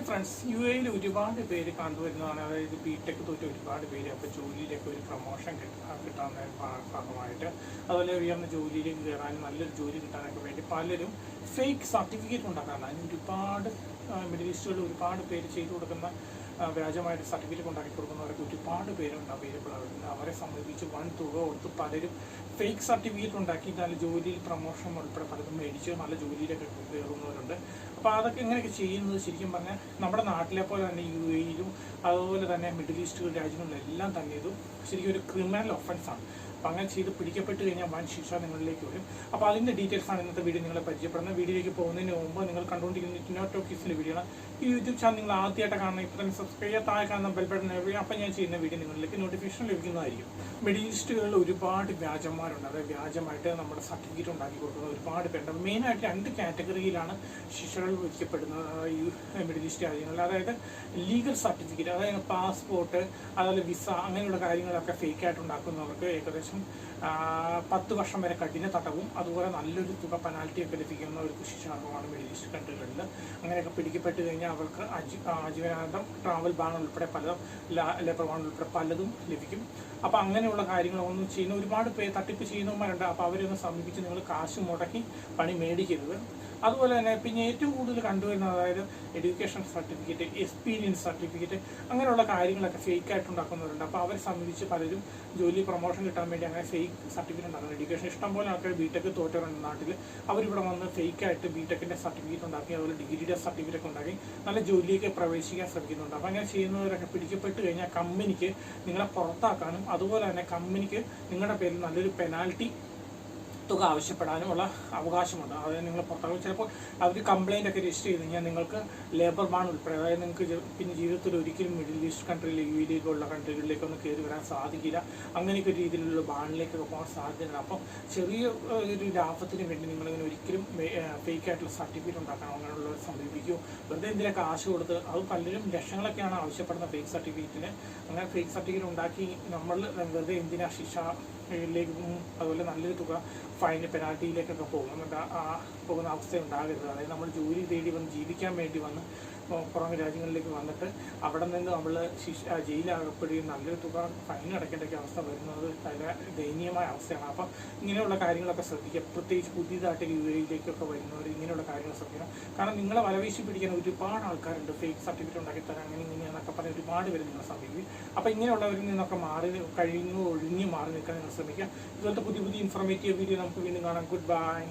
Friends, U എയിൽ ഒരുപാട് പേര് കണ്ടുവരുന്നതാണ്. അതായത് ബിടെക് തോറ്റ് ഒരുപാട് പേര് അപ്പോൾ ജോലിയിലേക്ക് ഒരു പ്രൊമോഷൻ കിട്ടാൻ ഭാഗമായിട്ട്, അതുപോലെ ഉയർന്ന ജോലിയിലേക്ക് കയറാനും നല്ലൊരു ജോലി കിട്ടാനൊക്കെ വേണ്ടി പലരും ഫേക്ക് സർട്ടിഫിക്കറ്റ് ഉണ്ടാക്കാറുണ്ട്. അതിന് ഒരുപാട് മിഡിൽ ഈസ്റ്റുകളിൽ ഒരുപാട് പേര് ചെയ്തു കൊടുക്കുന്ന വ്യാജമായിട്ട് സർട്ടിഫിക്കറ്റ് ഉണ്ടാക്കി കൊടുക്കുന്നവരൊക്കെ ഒരുപാട് പേരുണ്ട് അവൈലബിൾ ആവുന്നത്. അവരെ സംബന്ധിച്ച് വൻ തുക കൊടുത്ത് പലരും ഫേക്ക് സർട്ടിഫിക്കറ്റ് ഉണ്ടാക്കി നല്ല ജോലിയിൽ പ്രൊമോഷൻ ഉൾപ്പെടെ പലതും മേടിച്ച് നല്ല ജോലിയിലൊക്കെ കയറുന്നവരുണ്ട്. അപ്പോൾ അതൊക്കെ എങ്ങനെയൊക്കെ ചെയ്യുന്നത് ശരിക്കും പറഞ്ഞാൽ നമ്മുടെ നാട്ടിലെ പോലെ തന്നെ യു എയിലും അതുപോലെ തന്നെ മിഡിൽ ഈസ്റ്റ് രാജ്യങ്ങളിലെല്ലാം തന്നെ ഇത് ശരിക്കും ഒരു ക്രിമിനൽ ഒഫൻസാണ്. അപ്പോൾ അങ്ങനെ ചെയ്ത് പിടിക്കപ്പെട്ട് കഴിഞ്ഞാൽ വൻ ശിക്ഷ നിങ്ങളിലേക്ക് വരും. അപ്പോൾ അതിൻ്റെ ഡീറ്റെയിൽസാണ് ഇന്നത്തെ വീഡിയോ നിങ്ങളെ പരിചയപ്പെടുന്നത്. വീഡിയോയിലേക്ക് പോകുന്നതിന് മുമ്പ് നിങ്ങൾ കണ്ടുകൊണ്ടിരിക്കുന്ന ടിനോ ടോക്കീസിൻ്റെ വീഡിയോ ആണ്. ഈ യൂട്യൂബ് ചാനൽ നിങ്ങൾ ആദ്യമായിട്ട് കാണണം, ഇപ്പോൾ തന്നെ സബ്സ്ക്രൈബ് ചെയ്യുക, താഴെ കാണുന്ന ബെൽ ബട്ടൺ അപ്പോൾ ഞാൻ ചെയ്യുന്ന വീഡിയോ നിങ്ങളിലേക്ക് നോട്ടിഫിക്കേഷൻ ലഭിക്കുന്നതായിരിക്കും. മിഡിൽ ഈസ്റ്റുകളിൽ ഒരുപാട് വ്യാജന്മാരുണ്ട്. അതായത് വ്യാജമായിട്ട് നമ്മുടെ സർട്ടിഫിക്കറ്റ് ഉണ്ടാക്കി കൊടുക്കുന്ന ഒരുപാട് പേരുണ്ട്. മെയിനായിട്ട് 2 കാറ്റഗറിയിലാണ് ശിക്ഷകൾ വിധിക്കപ്പെടുന്നത് ഈ മിഡിൽ ഈസ്റ്റ് രാജ്യങ്ങളിൽ. അതായത് ലീഗൽ സർട്ടിഫിക്കറ്റ്, അതായത് പാസ്പോർട്ട്, അതുപോലെ വിസ, അങ്ങനെയുള്ള കാര്യങ്ങളൊക്കെ ഫേക്കായിട്ട് ഉണ്ടാക്കുന്നവർക്ക് ഏകദേശം 10 വർഷം വരെ കഠിന തടവും അതുപോലെ നല്ലൊരു തുക പെനാൽറ്റിയൊക്കെ ലഭിക്കുന്ന ഒരു ശിക്ഷാർഹമാണ് മിഡിൽ ഈസ്റ്റ് കൺട്രികളിൽ. അങ്ങനെയൊക്കെ പിടിക്കപ്പെട്ട് കഴിഞ്ഞാൽ അവർക്ക് ആജീവനാന്തം ട്രാവൽ ബാൻ ഉൾപ്പെടെ പലതും, ലേബർ ബാൻ ഉൾപ്പെടെ പലതും ലഭിക്കും. അപ്പോൾ അങ്ങനെയുള്ള കാര്യങ്ങളൊന്നും ചെയ്യുന്ന ഒരുപാട് പേര് തട്ടിപ്പ് ചെയ്യുന്നവന്മാരുണ്ട്. അപ്പോൾ അവരൊന്ന് സമീപിച്ച് നിങ്ങൾ കാശ് മുടക്കി പണി മേടിക്കരുത്. അതുപോലെ തന്നെ പിന്നെ ഏറ്റവും കൂടുതൽ കണ്ടുവരുന്നത് അതായത് എഡ്യൂക്കേഷൻ സർട്ടിഫിക്കറ്റ്, എക്സ്പീരിയൻസ് സർട്ടിഫിക്കറ്റ്, അങ്ങനെയുള്ള കാര്യങ്ങളൊക്കെ ഫേക്കായിട്ട് ഉണ്ടാക്കുന്നവരുണ്ട്. അപ്പോൾ അവരെ സംബന്ധിച്ച് പലരും ജോലി പ്രൊമോഷൻ കിട്ടാൻ വേണ്ടി അങ്ങനെ ഫേക്ക് സർട്ടിഫിക്കറ്റ് ഉണ്ടാക്കുന്നത്. എഡ്യൂക്കേഷൻ ഇഷ്ടംപോലെ ആൾക്കാർ ബിടെക് തോറ്റവരുണ്ട് നാട്ടിൽ. അവരിവിടെ വന്ന് ഫേക്കായിട്ട് ബിടെക്കിൻ്റെ സർട്ടിഫിക്കറ്റ് ഉണ്ടാക്കി, അതുപോലെ ഡിഗ്രിയുടെ സർട്ടിഫിക്കറ്റ് ഒക്കെ ഉണ്ടാക്കി നല്ല ജോലിയൊക്കെ പ്രവേശിക്കാൻ ശ്രമിക്കുന്നുണ്ട്. അപ്പോൾ അങ്ങനെ ചെയ്യുന്നവരൊക്കെ പിടിക്കപ്പെട്ട് കഴിഞ്ഞാൽ കമ്പനിക്ക് നിങ്ങളെ പുറത്താക്കാനും അതുപോലെ തന്നെ കമ്പനിക്ക് നിങ്ങളുടെ പേരിൽ നല്ലൊരു പെനാൽറ്റി തുക ആവശ്യപ്പെടാനുമുള്ള അവകാശമുണ്ട്. അതായത് നിങ്ങൾ പുറത്താകും. ചിലപ്പോൾ അവർ കംപ്ലയിൻ്റ് ഒക്കെ രജിസ്റ്റർ ചെയ്ത് കഴിഞ്ഞാൽ നിങ്ങൾക്ക് ലേബർ ബാൻ ഉൾപ്പെടെ, അതായത് നിങ്ങൾക്ക് പിന്നെ ജീവിതത്തിൽ ഒരിക്കലും മിഡിൽ ഈസ്റ്റ് കൺട്രിയിൽ യു എയിലേക്കുള്ള കൺട്രികളിലേക്കൊന്നും കയറി വരാൻ സാധിക്കില്ല. അങ്ങനെയൊക്കെ ഒരു രീതിയിലുള്ള ബാനിലേക്കൊക്കെ പോകാൻ സാധ്യതയുണ്ട്. അപ്പം ചെറിയ ഒരു ലാഭത്തിന് വേണ്ടി നിങ്ങളിങ്ങനെ ഒരിക്കലും ഫേക്കായിട്ടുള്ള സർട്ടിഫിക്കറ്റ് ഉണ്ടാക്കണം അങ്ങനെയുള്ളവർ സമീപിക്കുകയോ വെറുതെ എന്തിനൊക്കെ കാശ് കൊടുത്ത്, അത് പലരും ലക്ഷങ്ങളൊക്കെയാണ് ആവശ്യപ്പെടുന്ന ഫേക്ക് സർട്ടിഫിക്കറ്റിന്. അങ്ങനെ ഫേക്ക് സർട്ടിഫിക്കറ്റ് ഉണ്ടാക്കി നമ്മൾ വെറുതെ എന്തിനാ ശിക്ഷയിലേക്കും അതുപോലെ നല്ലൊരു തുക ഫൈന് പെനാൽറ്റിയിലേക്കൊക്കെ പോകുന്ന അവസ്ഥ ഉണ്ടാകരുത്. അതായത് നമ്മൾ ജോലി തേടി വന്ന് ജീവിക്കാൻ വേണ്ടി വന്ന് പുറമെ രാജ്യങ്ങളിലേക്ക് വന്നിട്ട് അവിടെ നിന്ന് നമ്മൾ ജയിലാകപ്പെടുകയും നല്ലൊരു തുക ഫൈൻ അടയ്ക്കേണ്ട അവസ്ഥ വരുന്നത് വളരെ ദയനീയമായ അവസ്ഥയാണ്. അപ്പം ഇങ്ങനെയുള്ള കാര്യങ്ങളൊക്കെ ശ്രദ്ധിക്കുക. പ്രത്യേകിച്ച് പുതിയതായിട്ട് യു എയിലേക്കൊക്കെ വരുന്നവർ ഇങ്ങനെയുള്ള കാര്യങ്ങൾ ശ്രദ്ധിക്കണം. കാരണം നിങ്ങളെ വലവീശി പിടിക്കാൻ ഒരുപാട് ആൾക്കാരുണ്ട്. ഫേക്ക് സർട്ടിഫിക്കറ്റ് ഉണ്ടാക്കി തരാൻ അങ്ങനെ ഇങ്ങനെയെന്നൊക്കെ പറഞ്ഞ് ഒരുപാട് പേര് നിങ്ങളെ സമീപിക്കും. അപ്പോൾ ഇങ്ങനെയുള്ളവരിൽ നിന്നൊക്കെ ഒഴിഞ്ഞു മാറി നിൽക്കാൻ നിങ്ങൾ ശ്രമിക്കുക. ഇതുപോലത്തെ പുതിയ ഇൻഫോർമേറ്റീവ് വീഡിയോ നമുക്ക് വീണ്ടും കാണാം. Good bye.